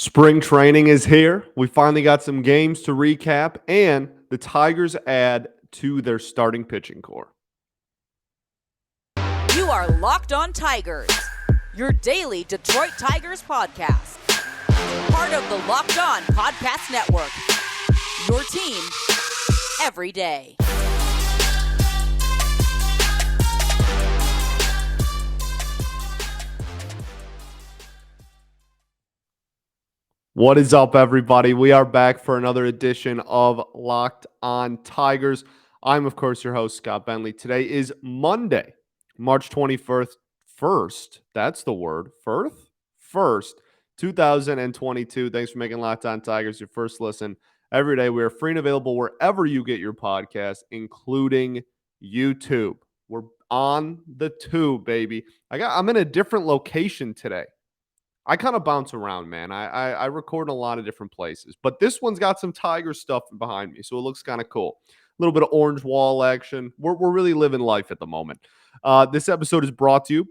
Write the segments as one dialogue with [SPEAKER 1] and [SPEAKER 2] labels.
[SPEAKER 1] Spring training is here. We finally got some games to recap, and the Tigers add to their starting pitching core.
[SPEAKER 2] You are Locked On Tigers, your daily Detroit Tigers podcast. Part of the Locked On Podcast Network, your team every day.
[SPEAKER 1] What is up, everybody? We are back for another edition of Locked On Tigers. I'm, of course, your host, Scott Bentley. Today is Monday, March 21st. That's the word. First, 2022. Thanks for making Locked On Tigers your first listen every day. We are free and available wherever you get your podcasts, including YouTube. We're on the tube, baby. I'm in a different location today. I kind of bounce around, man. I record in a lot of different places, but this one's got some Tiger stuff behind me, so it looks kind of cool. A little bit of orange wall action. We're really living life at the moment. This episode is brought to you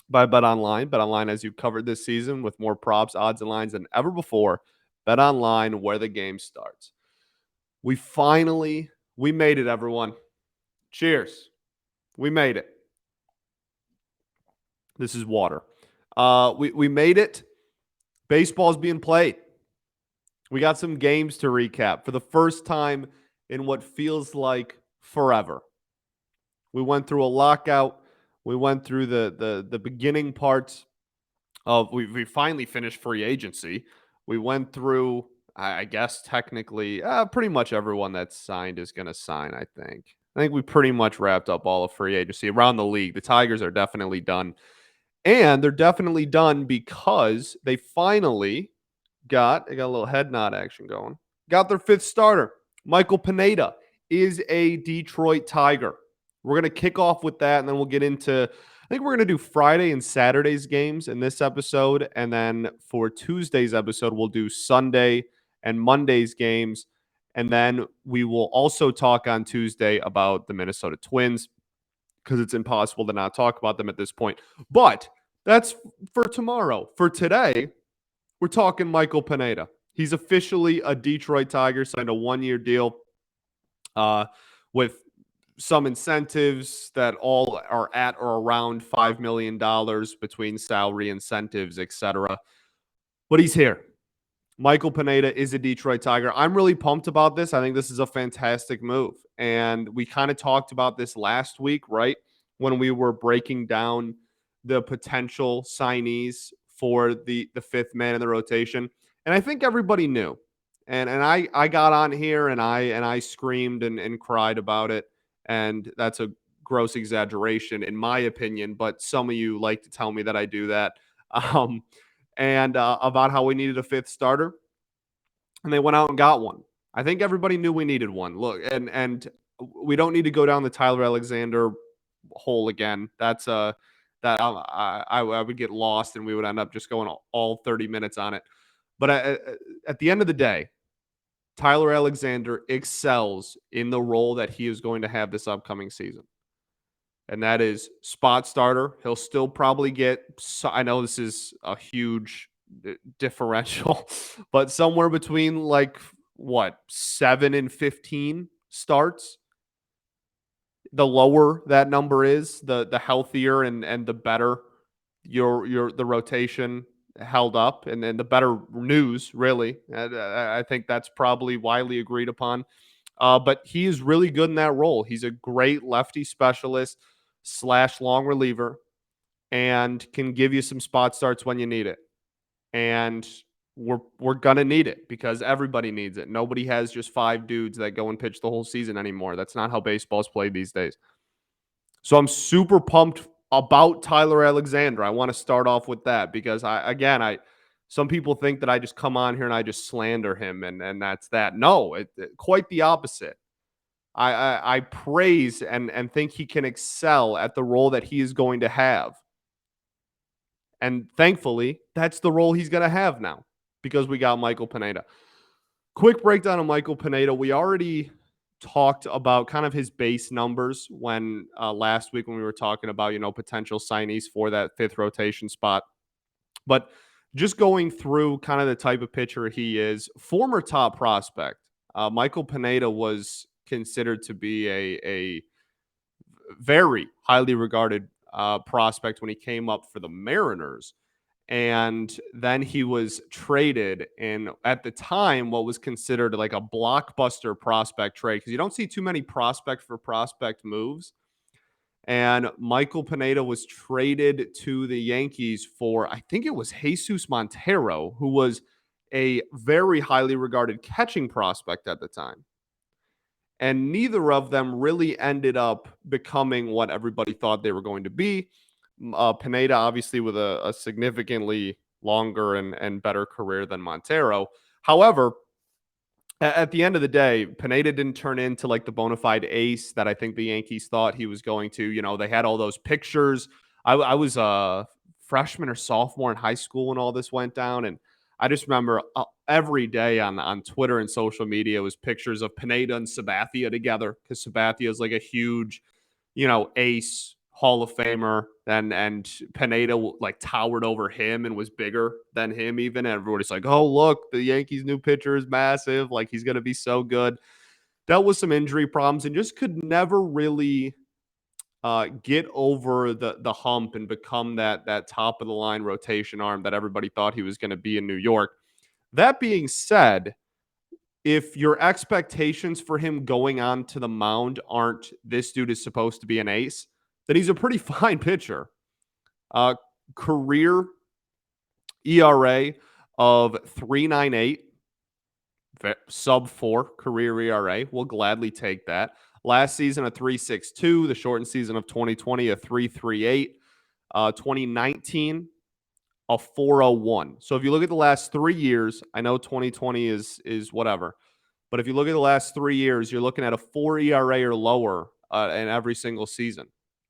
[SPEAKER 1] by BetOnline. BetOnline, as you've covered this season with more props, odds, and lines than ever before. BetOnline, where the game starts. We made it, everyone. Cheers. We made it. This is water. We made it. Baseball's being played. We got some games to recap for the first time in what feels like forever. We went through a lockout. We went through the beginning parts of we finally finished free agency. We went through, I guess technically, pretty much everyone that's signed is going to sign, I think. I think we pretty much wrapped up all of free agency around the league. The Tigers are definitely done. And they're definitely done because they finally got a little head nod action going. Got their fifth starter. Michael Pineda is a Detroit Tiger. We're going to kick off with that, and then we'll get into, I think we're going to do Friday and Saturday's games in this episode. And then for Tuesday's episode, we'll do Sunday and Monday's games. And then we will also talk on Tuesday about the Minnesota Twins, because it's impossible to not talk about them at this point. But that's for tomorrow. For today, we're talking Michael Pineda. He's officially a Detroit Tiger, signed a one-year deal with some incentives that all are at or around $5 million between salary, incentives, etc. But he's here. Michael Pineda is a Detroit Tiger. I'm really pumped about this. I think this is a fantastic move. And we kind of talked about this last week, right? When we were breaking down the potential signees for the fifth man in the rotation. And I think everybody knew. And I got on here and I screamed and cried about it. And that's a gross exaggeration in my opinion, but some of you like to tell me that I do that. And about how we needed a fifth starter, and they went out and got one. I think everybody knew we needed one. Look, and we don't need to go down the Tyler Alexander hole again. That's that I would get lost, and we would end up just going all 30 minutes on it. But at the end of the day, Tyler Alexander excels in the role that he is going to have this upcoming season. And that is spot starter. He'll still probably get, I know this is a huge differential, but somewhere between 7 and 15 starts. The lower that number is, the healthier and the better the rotation held up, and then the better news, really. I think that's probably widely agreed upon. But he is really good in that role. He's a great lefty specialist / long reliever and can give you some spot starts when you need it. And we're going to need it because everybody needs it. Nobody has just 5 dudes that go and pitch the whole season anymore. That's not how baseball's played these days. So I'm super pumped about Tyler Alexander. I want to start off with that because some people think that I just come on here and I just slander him and that's that. No, quite the opposite. I praise and think he can excel at the role that he is going to have. And thankfully, that's the role he's going to have now because we got Michael Pineda. Quick breakdown of Michael Pineda. We already talked about kind of his base numbers when last week when we were talking about, potential signees for that fifth rotation spot. But just going through kind of the type of pitcher he is, former top prospect. Michael Pineda was considered to be a very highly regarded prospect when he came up for the Mariners. And then he was traded in, at the time, what was considered like a blockbuster prospect trade, because you don't see too many prospect for prospect moves. And Michael Pineda was traded to the Yankees for, I think it was Jesus Montero, who was a very highly regarded catching prospect at the time. And neither of them really ended up becoming what everybody thought they were going to be. Pineda, obviously, with a significantly longer and better career than Montero. However, at the end of the day, Pineda didn't turn into like the bona fide ace that I think the Yankees thought he was going to. You know, they had all those pictures. I was a freshman or sophomore in high school when all this went down, and I just remember every day on Twitter and social media was pictures of Pineda and Sabathia together, because Sabathia is like a huge, ace Hall of Famer, and Pineda like towered over him and was bigger than him even. And everybody's like, "Oh, look, the Yankees' new pitcher is massive. Like he's gonna be so good." Dealt with some injury problems and just could never really get over the hump and become that top of the line rotation arm that everybody thought he was going to be in New York. That being said, if your expectations for him going on to the mound aren't this dude is supposed to be an ace, then he's a pretty fine pitcher. Uh, Career ERA of 3.98, sub 4 career ERA. We'll gladly take that. Last season, a 3.62. The shortened season of 2020, a 3.38. 2019, a 4.01. So if you look at the last 3 years, I know 2020 is whatever, but if you look at the last 3 years, you're looking at a 4 ERA or lower in every single season.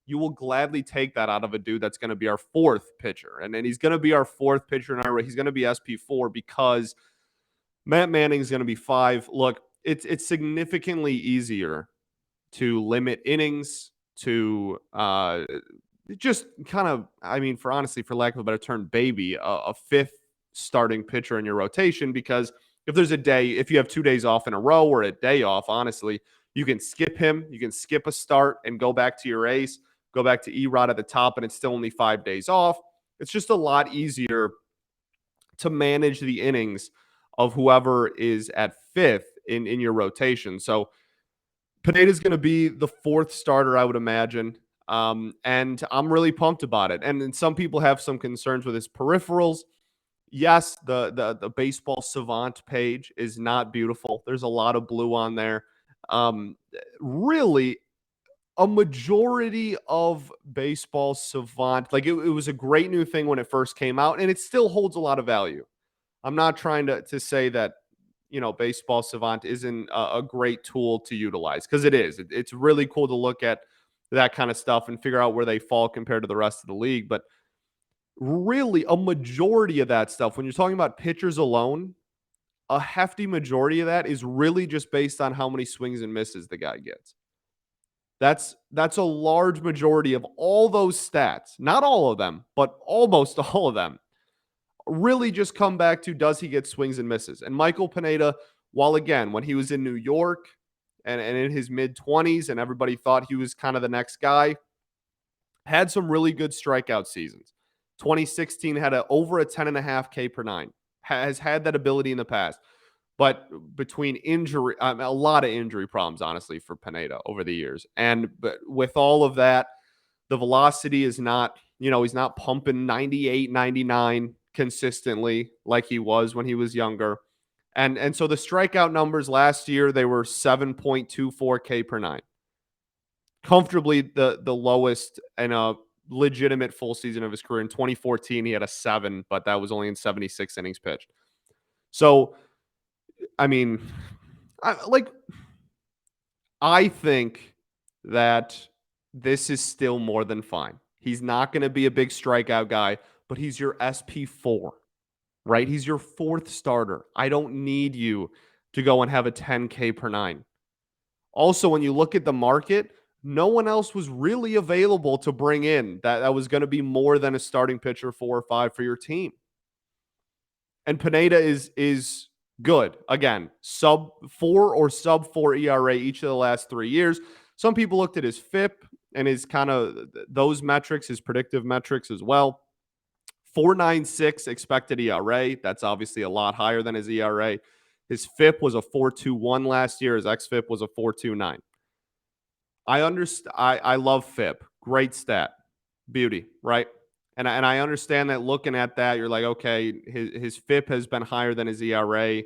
[SPEAKER 1] You will gladly take that out of a dude that's going to be our fourth pitcher. And then he's going to be our fourth pitcher in our he's going to be SP4 because Matt Manning is going to be 5. Look, it's significantly easier to limit innings, to just kind of, I mean, for lack of a better term, baby a fifth starting pitcher in your rotation, because if you have 2 days off in a row or a day off, honestly, you can skip him, you can skip a start and go back to your ace, go back to Erod at the top, and it's still only 5 days off. It's just a lot easier to manage the innings of whoever is at fifth in your rotation. So Pineda is going to be the fourth starter, I would imagine. And I'm really pumped about it. And some people have some concerns with his peripherals. Yes, the baseball savant page is not beautiful. There's a lot of blue on there. Really, a majority of baseball savant, like it was a great new thing when it first came out, and it still holds a lot of value. I'm not trying to say that, baseball savant isn't a great tool to utilize, because it is. It's really cool to look at that kind of stuff and figure out where they fall compared to the rest of the league. But really, a majority of that stuff, when you're talking about pitchers alone, a hefty majority of that is really just based on how many swings and misses the guy gets. That's a large majority of all those stats. Not all of them, but almost all of them really just come back to, does he get swings and misses? And Michael Pineda, while again, when he was in New York and in his mid-20s and everybody thought he was kind of the next guy, had some really good strikeout seasons. 2016 had over a 10.5 K per nine. Has had that ability in the past. But between injury, a lot of injury problems, honestly, for Pineda over the years. But with all of that, the velocity is not, he's not pumping 98, 99 consistently like he was when he was younger. And so the strikeout numbers last year, they were 7.24 K per nine. Comfortably the lowest in a legitimate full season of his career. In 2014, he had a 7, but that was only in 76 innings pitched. So, I mean, I think that this is still more than fine. He's not going to be a big strikeout guy, but he's your SP4, right? He's your fourth starter. I don't need you to go and have a 10K per nine. Also, when you look at the market, no one else was really available to bring in that was going to be more than a starting pitcher 4 or 5 for your team. And Pineda is good. Again, sub 4 or sub 4 ERA each of the last 3 years. Some people looked at his FIP and his kind of those metrics, his predictive metrics as well. 4.96 expected ERA. That's obviously a lot higher than his ERA. His FIP was a 4.21 last year. His xFIP was a 4.29. I understand. I love FIP. Great stat. Beauty, right? And I understand that looking at that, you're like, okay, his FIP has been higher than his ERA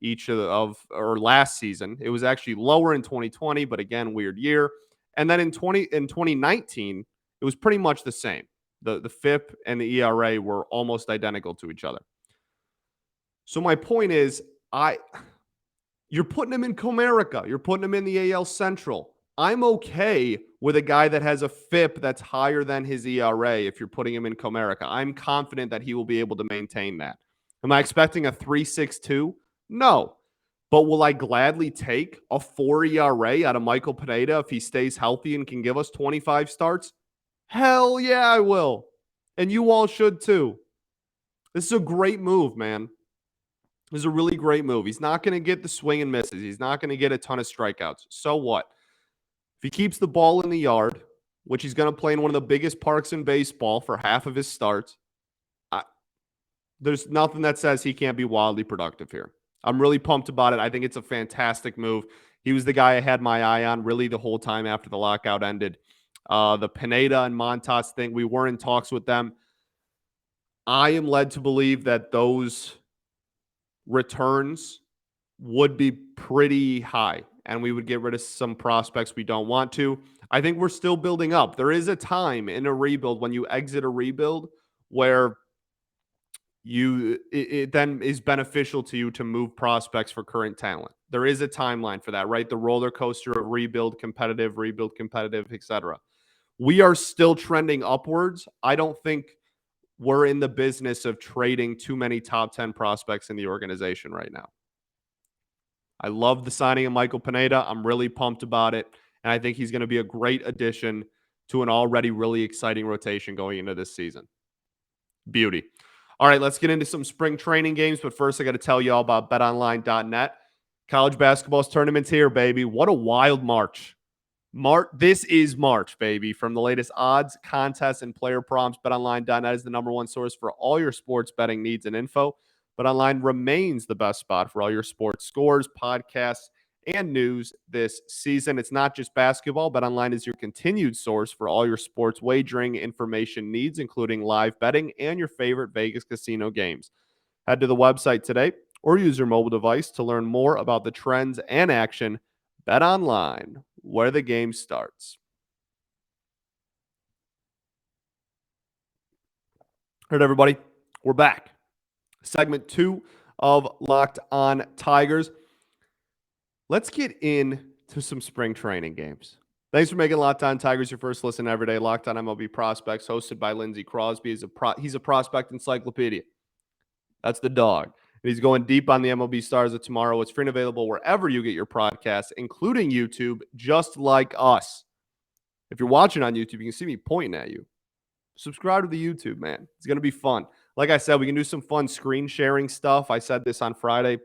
[SPEAKER 1] each or last season. It was actually lower in 2020, but again, weird year. And then in 2019, it was pretty much the same. The FIP and the ERA were almost identical to each other. So my point is, you're putting him in Comerica. You're putting him in the AL Central. I'm okay with a guy that has a FIP that's higher than his ERA if you're putting him in Comerica. I'm confident that he will be able to maintain that. Am I expecting a 3.62? No. But will I gladly take a 4 ERA out of Michael Pineda if he stays healthy and can give us 25 starts? Hell yeah, I will. And you all should too. This is a great move, man. This is a really great move. He's not going to get the swing and misses. He's not going to get a ton of strikeouts. So what? If he keeps the ball in the yard, which he's going to play in one of the biggest parks in baseball for half of his starts, there's nothing that says he can't be wildly productive here. I'm really pumped about it. I think it's a fantastic move. He was the guy I had my eye on really the whole time after the lockout ended. The Pineda and Montas thing, we were in talks with them. I am led to believe that those returns would be pretty high and we would get rid of some prospects we don't want to. I think we're still building up. There is a time in a rebuild when you exit a rebuild where it then is beneficial to you to move prospects for current talent. There is a timeline for that, right? The roller coaster of rebuild, competitive, etc. We are still trending upwards. I don't think we're in the business of trading too many top 10 prospects in the organization right now. I love the signing of Michael Pineda. I'm really pumped about it. And I think he's going to be a great addition to an already really exciting rotation going into this season. Beauty. All right, let's get into some spring training games. But first, I got to tell you all about betonline.net. College basketball's tournament's here, baby. What a wild March. This is March, baby. From the latest odds, contests, and player prompts, betonline.net is the number one source for all your sports betting needs and info. BetOnline remains the best spot for all your sports scores, podcasts, and news this season. It's not just basketball. BetOnline is your continued source for all your sports wagering information needs, including live betting and your favorite Vegas casino games. Head to the website today or use your mobile device to learn more about the trends and action. BetOnline, where the game starts. All right, everybody, we're back. Segment 2 of Locked On Tigers. Let's get into some spring training games. Thanks for making Locked On Tigers your first listen every day. Locked On MLB Prospects, hosted by Lindsey Crosby. He's a prospect encyclopedia. That's the dog. And he's going deep on the MLB stars of tomorrow. It's free and available wherever you get your podcasts, including YouTube, just like us. If you're watching on YouTube, you can see me pointing at you. Subscribe to the YouTube, man. It's going to be fun. Like I said, we can do some fun screen sharing stuff. I said this on Friday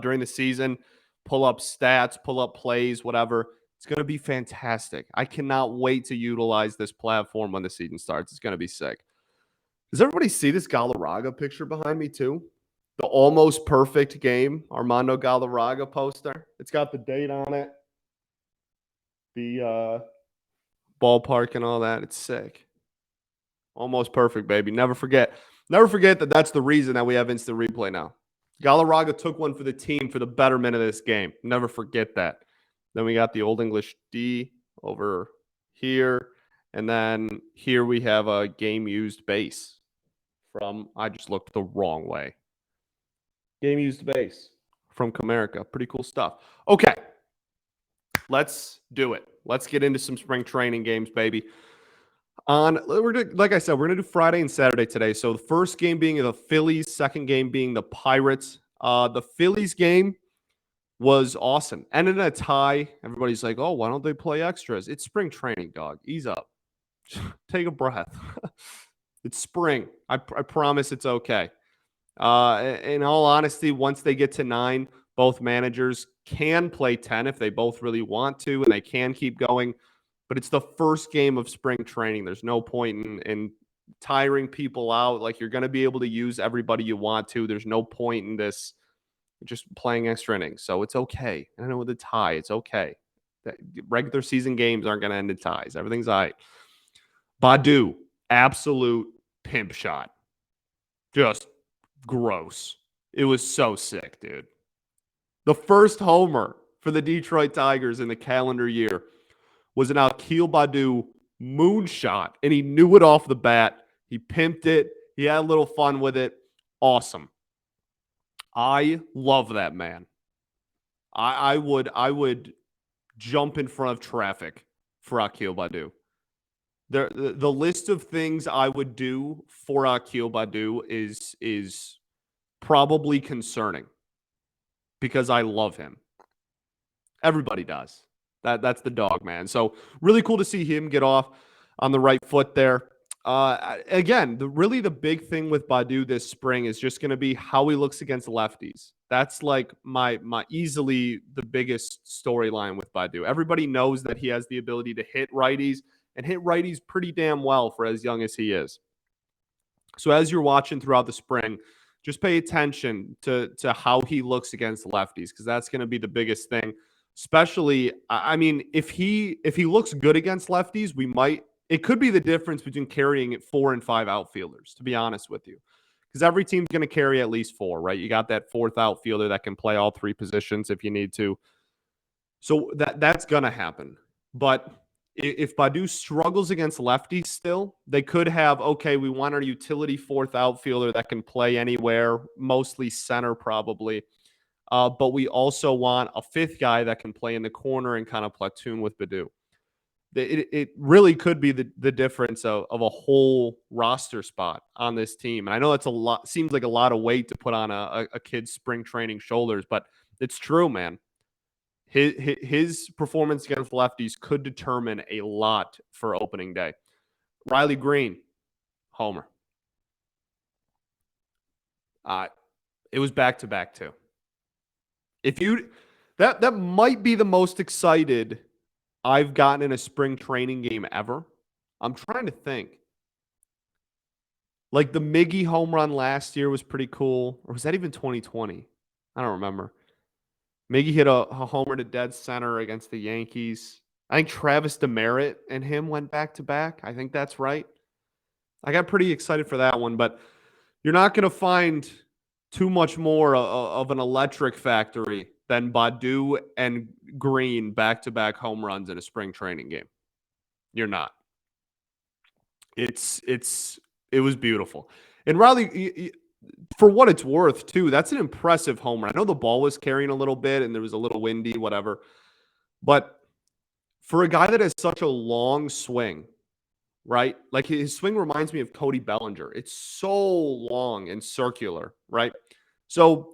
[SPEAKER 1] during the season. Pull up stats, pull up plays, whatever. It's going to be fantastic. I cannot wait to utilize this platform when the season starts. It's going to be sick. Does everybody see this Galarraga picture behind me too? The almost perfect game Armando Galarraga poster. It's got the date on it. The ballpark and all that. It's sick. Almost perfect, baby. Never forget that that's the reason that we have instant replay now. Galarraga took one for the team for the betterment of this game. Never forget that. Then we got the Old English D over here. And then here we have a game-used base from, I just looked the wrong way. Game-used base from Comerica. Pretty cool stuff. Okay. Let's do it. Let's get into some spring training games, baby. Like I said, we're going to do Friday and Saturday today. So the first game being the Phillies, second game being the Pirates. The Phillies game was awesome. Ended in a tie. Everybody's like, oh, why don't they play extras? It's spring training, dog. Ease up. Take a breath. It's spring. I promise it's okay. In all honesty, once they get to 9, both managers can play 10 if they both really want to, and they can keep going. But it's the first game of spring training. There's no point in tiring people out. Like, you're going to be able to use everybody you want to. There's no point in this just playing extra innings. So it's okay. I know with a tie, it's okay. Regular season games aren't going to end in ties. Everything's all right. Badoo, absolute pimp shot. Just gross. It was so sick, dude. The first homer for the Detroit Tigers in the calendar year was an Akil Badoo moonshot, and he knew it off the bat. He pimped it. He had a little fun with it. Awesome. I love that man. I would jump in front of traffic for Akil Badoo. The list of things I would do for Akil Badoo is probably concerning because I love him. Everybody does. That's the dog, man. So really cool to see him get off on the right foot there. Again, the big thing with Badoo this spring is just going to be how he looks against lefties. That's like my easily the biggest storyline with Badoo. Everybody knows that he has the ability to hit righties and hit righties pretty damn well for as young as he is. So as you're watching throughout the spring, just pay attention to how he looks against lefties, because that's going to be the biggest thing. Especially, I mean, if he looks good against lefties, it could be the difference between carrying 4 and 5 outfielders, to be honest with you. Because every team's going to carry at least 4, right? You got that 4th outfielder that can play all 3 positions if you need to. So that's going to happen. But if Badoo struggles against lefties still, they could have, okay, we want our utility 4th outfielder that can play anywhere, mostly center probably. But we also want a 5th guy that can play in the corner and kind of platoon with Badoo. It really could be the difference of a whole roster spot on this team. And I know that's a lot, seems like a lot of weight to put on a kid's spring training shoulders, but it's true, man. His performance against lefties could determine a lot for opening day. Riley Green, homer. It was back-to-back too. If you that might be the most excited I've gotten in a spring training game ever. I'm trying to think. Like the Miggy home run last year was pretty cool. Or was that even 2020? I don't remember. Miggy hit a homer to dead center against the Yankees. I think Travis Demerit and him went back to back. I think that's right. I got pretty excited for that one, but you're not going to find too much more of an electric factory than Badoo and Green back-to-back home runs in a spring training game. You're not. It was beautiful. And Riley, for what it's worth, too, that's an impressive homer. I know the ball was carrying a little bit and there was a little windy, whatever. But for a guy that has such a long swing, right? Like his swing reminds me of Cody Bellinger. It's so long and circular, right? So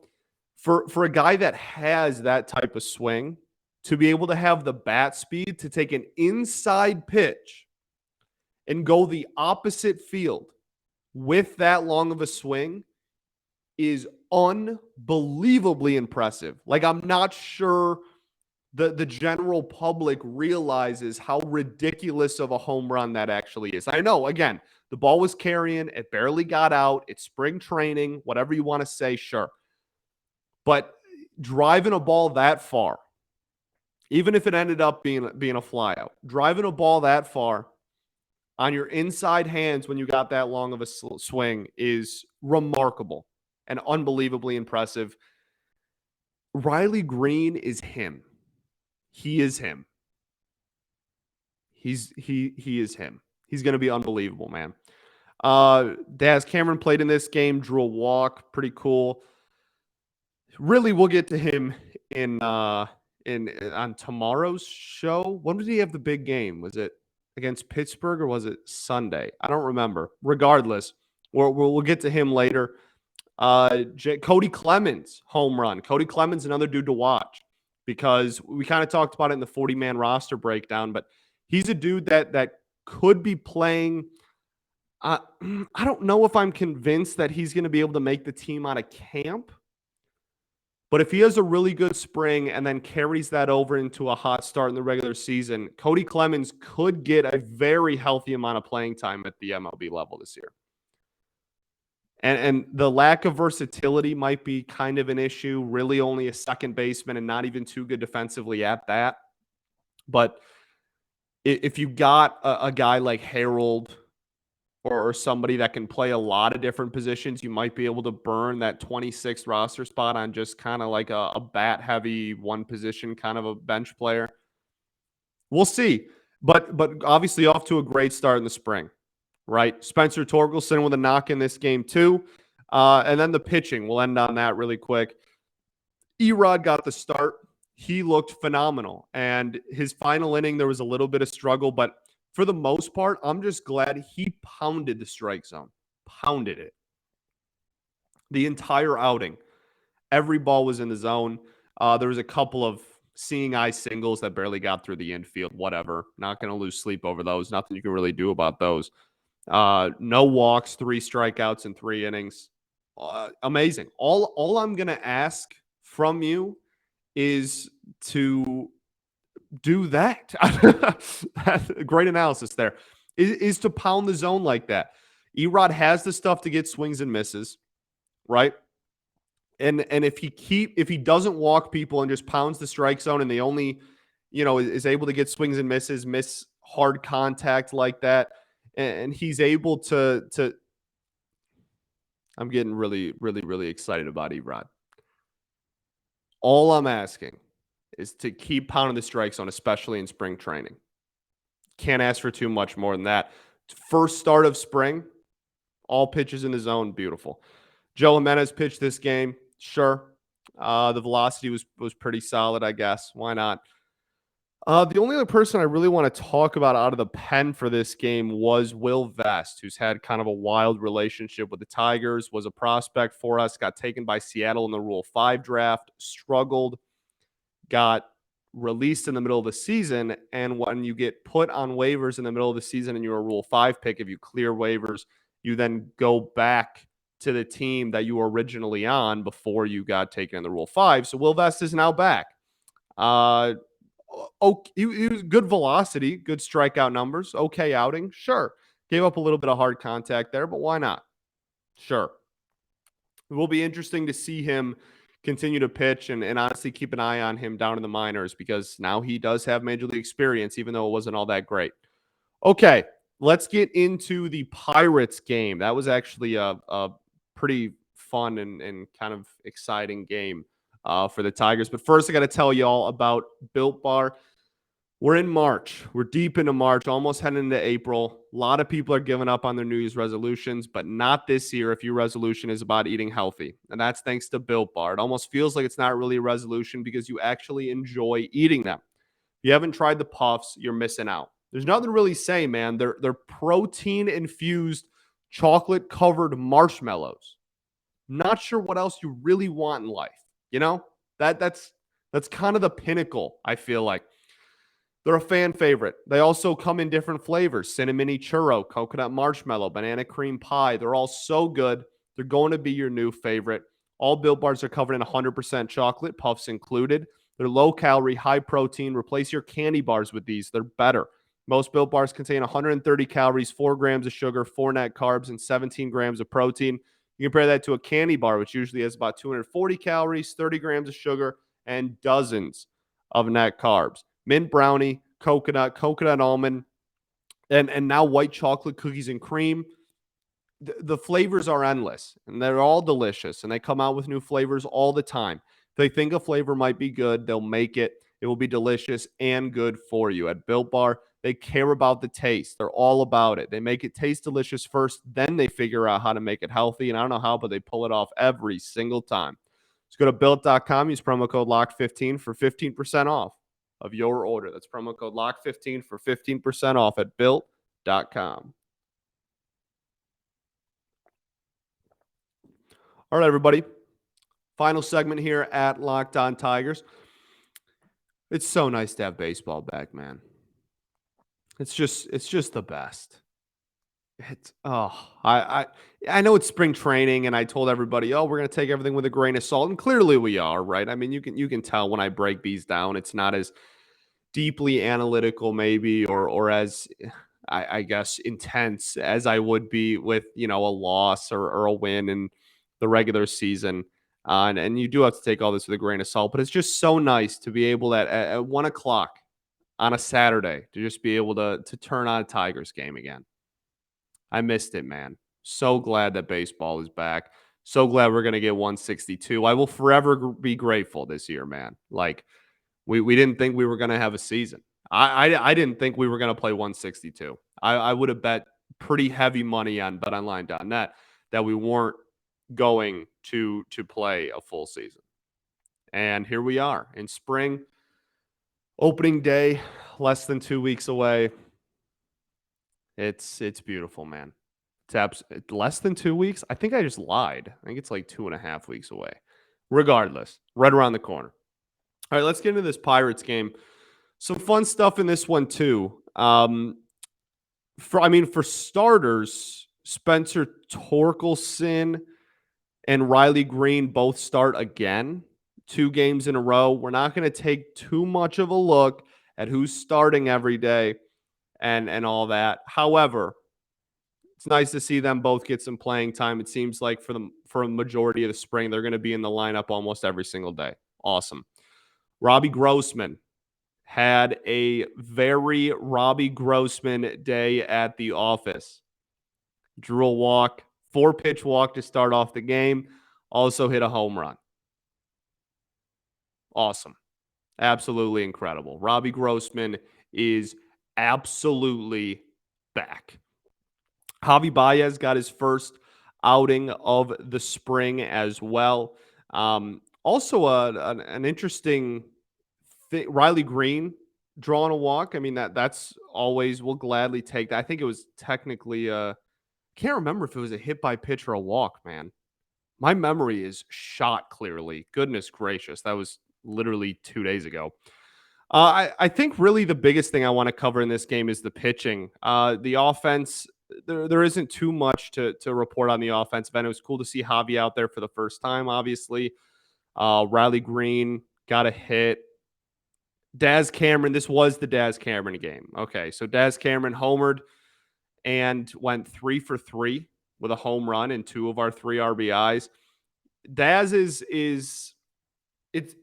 [SPEAKER 1] for a guy that has that type of swing, to be able to have the bat speed to take an inside pitch and go the opposite field with that long of a swing is unbelievably impressive. Like, I'm not sure the general public realizes how ridiculous of a home run that actually is. I know, again, the ball was carrying, it barely got out, it's spring training, whatever you want to say, sure. But driving a ball that far, even if it ended up being a flyout, driving a ball that far on your inside hands when you got that long of a swing is remarkable and unbelievably impressive. Riley Green is him. He is him. He is him. He's going to be unbelievable, man. Daz Cameron played in this game, drew a walk, pretty cool. Really, we'll get to him on tomorrow's show. When did he have the big game? Was it against Pittsburgh or was it Sunday? I don't remember. Regardless, we'll get to him later. Cody Clemens home run. Cody Clemens, another dude to watch, because we kind of talked about it in the 40-man roster breakdown, but he's a dude that could be playing I I don't know if I'm convinced that he's going to be able to make the team out of camp. But if he has a really good spring and then carries that over into a hot start in the regular season, Cody Clemens could get a very healthy amount of playing time at the MLB level this year. And the lack of versatility might be kind of an issue. Really, only a second baseman and not even too good defensively at that. But if you got a guy like Harold or somebody that can play a lot of different positions, you might be able to burn that 26th roster spot on just kind of like a bat heavy one position kind of a bench player. We'll see. But obviously off to a great start in the spring, right? Spencer Torkelson with a knock in this game too. And then the pitching, we'll end on that really quick. Erod got the start. He looked phenomenal. And his final inning, there was a little bit of struggle, but for the most part, I'm just glad he pounded the strike zone, pounded it. The entire outing, every ball was in the zone. There was a couple of seeing eye singles that barely got through the infield, whatever. Not going to lose sleep over those. Nothing you can really do about those. No walks, 3 strikeouts in 3 innings. Amazing. All I'm going to ask from you is to do that. Great analysis there. Is to pound the zone like that. Erod has the stuff to get swings and misses, right? And if he doesn't walk people and just pounds the strike zone and they only, is able to get swings and misses, miss hard contact like that, and he's able to I'm getting really, really, really excited about Erod. All I'm asking is to keep pounding the strike zone, especially in spring training. Can't ask for too much more than that. First start of spring, all pitches in the zone, beautiful. Joe Jimenez pitched this game, sure. The velocity was pretty solid, I guess. Why not? The only other person I really want to talk about out of the pen for this game was Will Vest, who's had kind of a wild relationship with the Tigers, was a prospect for us, got taken by Seattle in the Rule 5 draft, struggled, got released in the middle of the season. And when you get put on waivers in the middle of the season and you're a Rule 5 pick, if you clear waivers, you then go back to the team that you were originally on before you got taken in the Rule 5. So Will Vest is now back. He was good velocity, good strikeout numbers, okay outing, sure. Gave up a little bit of hard contact there, but why not? Sure. It will be interesting to see him continue to pitch and honestly keep an eye on him down in the minors because now he does have major league experience, even though it wasn't all that great. Okay, let's get into the Pirates game. That was actually a pretty fun and kind of exciting game for the Tigers. But first, I got to tell y'all about Built Bar. We're in March. We're deep into March, almost heading into April. A lot of people are giving up on their New Year's resolutions, but not this year if your resolution is about eating healthy. And that's thanks to Built Bar. It almost feels like it's not really a resolution because you actually enjoy eating them. If you haven't tried the puffs, you're missing out. There's nothing to really say, man. They're protein-infused, chocolate-covered marshmallows. Not sure what else you really want in life. That's kind of the pinnacle, I feel like. They're a fan favorite. They also come in different flavors: cinnamon churro, coconut marshmallow, banana cream pie. They're all so good. They're going to be your new favorite. All Built Bars are covered in 100% chocolate, puffs included. They're low calorie, high protein. Replace your candy bars with these. They're better. Most Built Bars contain 130 calories, 4 grams of sugar, 4 net carbs, and 17 grams of protein. You compare that to a candy bar, which usually has about 240 calories, 30 grams of sugar, and dozens of net carbs. Mint brownie, coconut almond, and now white chocolate cookies and cream. The flavors are endless, and they're all delicious, and they come out with new flavors all the time. If they think a flavor might be good, they'll make it. It will be delicious and good for you. At Built Bar, they care about the taste. They're all about it. They make it taste delicious first, then they figure out how to make it healthy, and I don't know how, but they pull it off every single time. Just go to Built.com, use promo code LOCK15 for 15% off of your order. That's promo code LOCK15 for 15% off at Built.com. All right, everybody. Final segment here at Locked On Tigers. It's so nice to have baseball back, man. It's just the best. It's I know it's spring training, and I told everybody, oh, we're gonna take everything with a grain of salt, and clearly we are, right? I mean, you can tell when I break these down, it's not as deeply analytical, maybe, or as I guess intense as I would be with a loss or a win in the regular season. And you do have to take all this with a grain of salt, but it's just so nice to be able at 1 o'clock on a Saturday to just be able to turn on a Tigers game again. I missed it, man. So glad that baseball is back. So glad we're gonna get 162. I will forever be grateful this year, man. Like we didn't think we were gonna have a season. I didn't think we were gonna play 162. I would have bet pretty heavy money on BetOnline.net that we weren't going to play a full season. And here we are in spring, opening day, less than 2 weeks away. It's beautiful, man. Less than 2 weeks. I think I just lied. I think it's like 2.5 weeks away. Regardless, right around the corner. All right, let's get into this Pirates game. Some fun stuff in this one too. For starters, Spencer Torkelson and Riley Green both start again, 2 games in a row. We're not going to take too much of a look at who's starting every day and all that. However, it's nice to see them both get some playing time. It seems like for a majority of the spring, they're going to be in the lineup almost every single day. Awesome. Robbie Grossman had a very Robbie Grossman day at the office. Drew a walk, 4-pitch walk to start off the game. Also hit a home run. Awesome. Absolutely incredible. Robbie Grossman is absolutely back. Javi Baez got his first outing of the spring as well. Also, an interesting thing, Riley Green drawing a walk. I mean, that's always, we'll gladly take that. I think it was technically, can't remember if it was a hit by pitch or a walk, man. My memory is shot clearly. Goodness gracious. That was literally 2 days ago. I think really the biggest thing I want to cover in this game is the pitching. The offense, there isn't too much to report on the offensive end. It was cool to see Javi out there for the first time, obviously. Riley Green got a hit. Daz Cameron, this was the Daz Cameron game. Okay, so Daz Cameron homered and went 3 for 3 with a home run and 2 of our 3 RBIs. Daz is it's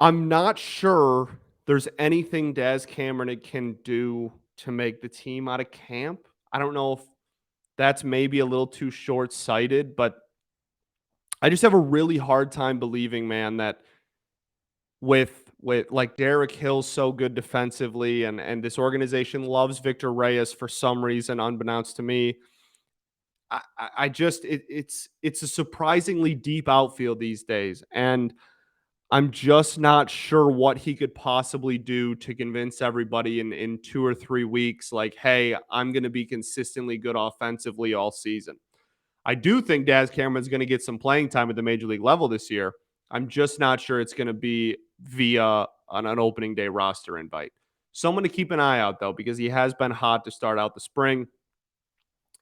[SPEAKER 1] I'm not sure there's anything Daz Cameron can do to make the team out of camp. I don't know if that's maybe a little too short-sighted, but I just have a really hard time believing, man, that with like Derek Hill's so good defensively and this organization loves Victor Reyes for some reason, unbeknownst to me. I just it's a surprisingly deep outfield these days. And I'm just not sure what he could possibly do to convince everybody in 2 or 3 weeks, like, hey, I'm going to be consistently good offensively all season. I do think Daz Cameron's going to get some playing time at the major league level this year. I'm just not sure it's going to be via an opening day roster invite. Someone to keep an eye out, though, because he has been hot to start out the spring.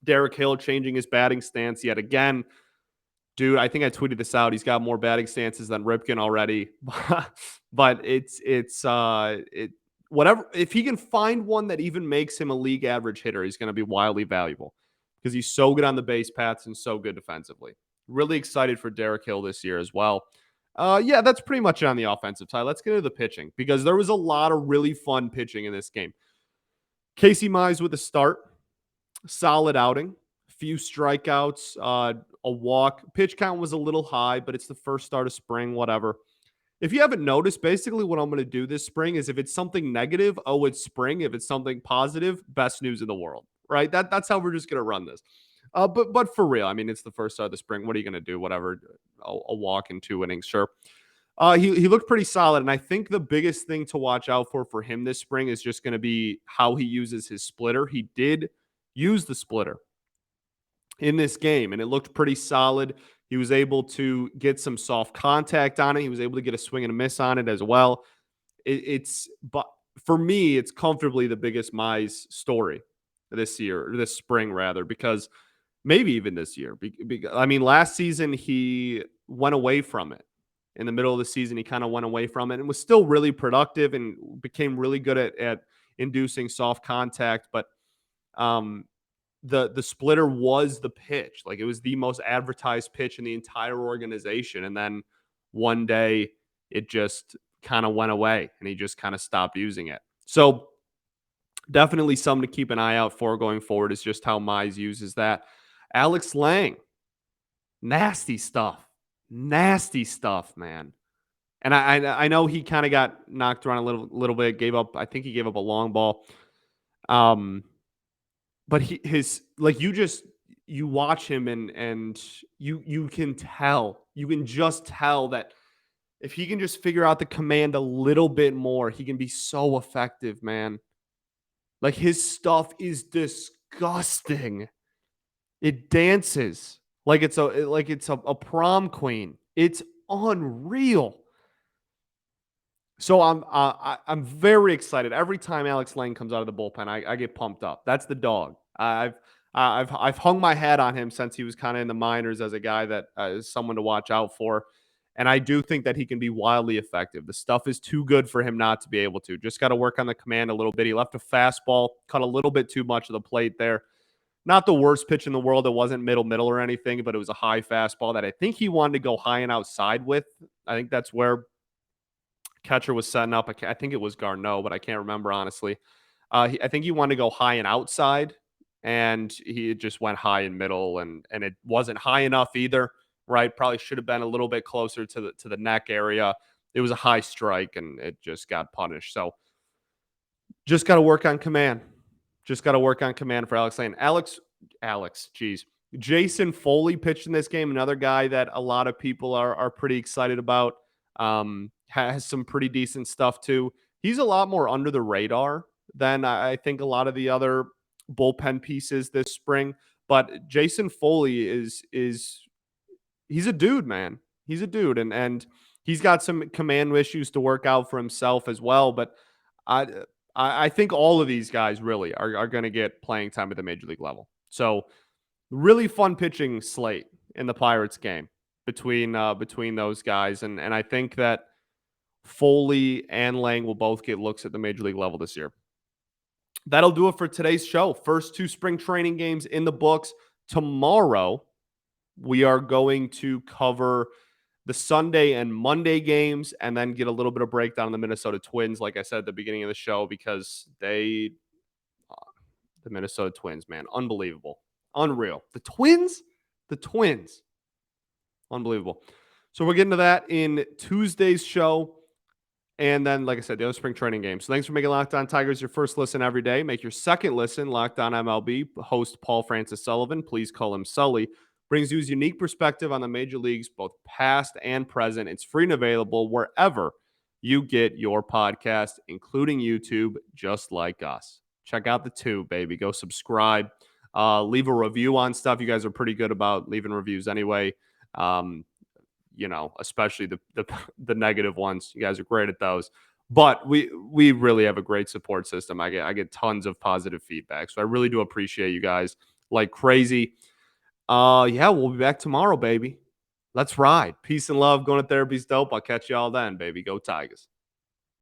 [SPEAKER 1] Derek Hill changing his batting stance yet again. Dude, I think I tweeted this out. He's got more batting stances than Ripken already. But whatever, if he can find one that even makes him a league average hitter, he's going to be wildly valuable because he's so good on the base paths and so good defensively. Really excited for Derek Hill this year as well. Yeah, that's pretty much it on the offensive side. Let's get into the pitching because there was a lot of really fun pitching in this game. Casey Mize with a start, solid outing, few strikeouts, a walk. Pitch count was a little high, but it's the first start of spring, whatever. If you haven't noticed, basically what I'm going to do this spring is if it's something negative, oh, it's spring. If it's something positive, best news in the world, right? That's how we're just going to run this. But for real, I mean, it's the first start of the spring. What are you going to do? Whatever, a walk in 2 innings, sure. He looked pretty solid, and I think the biggest thing to watch out for him this spring is just going to be how he uses his splitter. He did use the splitter in this game, and it looked pretty solid. He was able to get some soft contact on it. He was able to get a swing and a miss on it as well. But for me, it's comfortably the biggest Mize story. this year, or this spring rather, because maybe even this year. I mean, last season he went away from it. In the middle of the season, he kind of went away from it and was still really productive and became really good at inducing soft contact. But um, the splitter was the pitch. Like, it was the most advertised pitch in the entire organization. And then one day it just kind of went away and he just kind of stopped using it. So definitely something to keep an eye out for going forward is just how Mize uses that. Alex Lang, nasty stuff. Nasty stuff, man. And I know he kind of got knocked around a little bit, gave up, I think he gave up a long ball. But you watch him and you can just tell that if he can just figure out the command a little bit more, he can be so effective, man. Like, his stuff is disgusting. It dances like it's a prom queen. It's unreal. So I'm very excited every time Alex Lang comes out of the bullpen. I get pumped up. That's the dog. I've hung my hat on him since he was kind of in the minors as a guy that is someone to watch out for, and I do think that he can be wildly effective. The stuff is too good for him not to be able to. Just got to work on the command a little bit. He left a fastball, cut a little bit too much of the plate there. Not the worst pitch in the world. It wasn't middle or anything, but it was a high fastball that I think he wanted to go high and outside with. I think that's where catcher was setting up. I think it was Garneau, but I can't remember honestly. I think he wanted to go high and outside, and he just went high and middle, and it wasn't high enough either. Right? Probably should have been a little bit closer to the neck area. It was a high strike, and it just got punished. So just got to work on command. Just got to work on command for Alex Lane. Geez. Jason Foley pitched in this game, another guy that a lot of people are pretty excited about. Has some pretty decent stuff too. He's a lot more under the radar than I think a lot of the other bullpen pieces this spring. But Jason Foley is he's a dude, man. He's a dude, and he's got some command issues to work out for himself as well. But I think all of these guys really are going to get playing time at the major league level. So really fun pitching slate in the Pirates game between those guys, and I think that Foley and Lang will both get looks at the major league level this year. That'll do it for today's show. First two spring training games in the books. Tomorrow, we are going to cover the Sunday and Monday games and then get a little bit of breakdown on the Minnesota Twins, like I said at the beginning of the show, because the Minnesota Twins, man, unbelievable. Unreal. The Twins, unbelievable. So we're getting to that in Tuesday's show. And then, like I said, the other spring training game. So thanks for making Locked On Tigers your first listen every day. Make your second listen Locked On MLB. Host Paul Francis Sullivan, please call him Sully, brings you his unique perspective on the major leagues, both past and present. It's free and available wherever you get your podcast, including YouTube, just like us. Check out the tube, baby. Go subscribe. Leave a review on stuff. You guys are pretty good about leaving reviews anyway. Especially the negative ones. You guys are great at those. But we really have a great support system. I get tons of positive feedback. So I really do appreciate you guys like crazy. Yeah, we'll be back tomorrow, baby. Let's ride. Peace and love. Going to therapy's dope. I'll catch you all then, baby. Go Tigers.